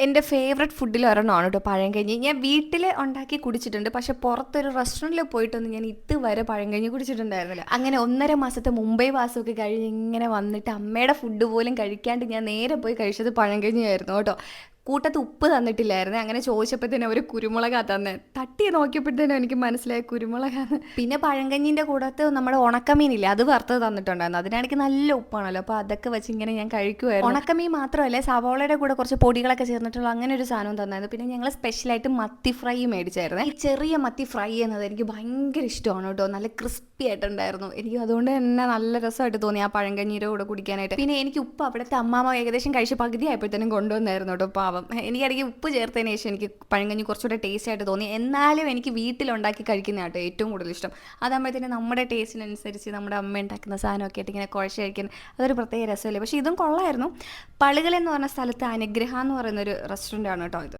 എൻ്റെ ഫേവററ്റ് ഫുഡിൽ ഒരെണ്ണമാണ് കേട്ടോ പഴങ്കഞ്ഞി. ഞാൻ വീട്ടിൽ ഉണ്ടാക്കി കുടിച്ചിട്ടുണ്ട്, പക്ഷെ പുറത്തൊരു റെസ്റ്റോറൻറ്റിൽ പോയിട്ടൊന്നും ഞാൻ ഇതുവരെ പഴങ്കഞ്ഞി കുടിച്ചിട്ടുണ്ടായിരുന്നില്ല. അങ്ങനെ 1.5 മാസത്തെ മുംബൈ വാസമൊക്കെ കഴിഞ്ഞ് ഇങ്ങനെ വന്നിട്ട് അമ്മയുടെ ഫുഡ് പോലും കഴിക്കാണ്ട് ഞാൻ നേരെ പോയി കഴിച്ചത് പഴങ്കഞ്ഞിയായിരുന്നു കേട്ടോ. കൂട്ടത്ത് ഉപ്പ് തന്നിട്ടില്ലായിരുന്നു. അങ്ങനെ ചോദിച്ചപ്പോഴത്തേനും അവർ കുരുമുളകാ തന്നെ. തട്ടി നോക്കിയപ്പോഴത്തേനും എനിക്ക് മനസ്സിലായി കുരുമുളകാണ്. പിന്നെ പഴങ്കഞ്ഞിൻ്റെ കൂടത്ത് നമ്മുടെ ഉണക്കമീനില്ലേ, അത് വറുത്തത് തന്നിട്ടുണ്ടായിരുന്നു. അതിനാണെങ്കിൽ നല്ല ഉപ്പാണല്ലോ, അപ്പോൾ അതൊക്കെ വെച്ച് ഇങ്ങനെ ഞാൻ കഴിക്കുമായിരുന്നു. ഉണക്കമീൻ മാത്രമല്ല, സവോളയുടെ കൂടെ കുറച്ച് പൊടികളൊക്കെ ചേർന്നിട്ടുള്ള അങ്ങനെ ഒരു സാധനം തന്നായിരുന്നു. പിന്നെ ഞങ്ങൾ സ്പെഷ്യലായിട്ട് മത്തി ഫ്രൈ മേടിച്ചായിരുന്നു. ഈ ചെറിയ മത്തി ഫ്രൈ ചെയ്യുന്നത് എനിക്ക് ഭയങ്കര ഇഷ്ടമാണ് കേട്ടോ. നല്ല ക്രിസ്പി ആയിട്ടുണ്ടായിരുന്നു. എനിക്ക് അതുകൊണ്ട് തന്നെ നല്ല രസമായിട്ട് തോന്നി ആ പഴങ്കഞ്ഞിയുടെ കൂടെ കുടിക്കാനായിട്ട്. പിന്നെ എനിക്ക് ഉപ്പ് അവിടുത്തെ അമ്മാമ്മ ഏകദേശം കഴിച്ച് പകുതി ആയപ്പോഴത്തേനും കൊണ്ടുവന്നായിരുന്നു കേട്ടോ പാവം. എനിക്കിടയ്ക്ക് ഉപ്പ് ചേർത്തതിന് ശേഷം എനിക്ക് പഴങ്കഞ്ഞി കുറച്ചുകൂടെ ടേസ്റ്റ് ആയിട്ട് തോന്നി. എന്നാലും എനിക്ക് വീട്ടിലുണ്ടാക്കി കഴിക്കുന്ന കേട്ടോ ഏറ്റവും കൂടുതൽ ഇഷ്ടം. അതാകുമ്പോഴത്തേനും നമ്മുടെ ടേസ്റ്റിനനുസരിച്ച് നമ്മുടെ അമ്മ ഉണ്ടാക്കുന്ന സാധനമൊക്കെ ആയിട്ട് ഇങ്ങനെ കുഴച്ച് കഴിക്കാൻ അതൊരു പ്രത്യേക രസമല്ലേ. പക്ഷേ ഇതും കൊള്ളായിരുന്നു. പളുകൾ എന്ന് പറഞ്ഞ സ്ഥലത്ത് അനുഗ്രഹ എന്ന് പറയുന്നൊരു റെസ്റ്റോറൻ്റ് ആണ് കേട്ടോ ഇത്.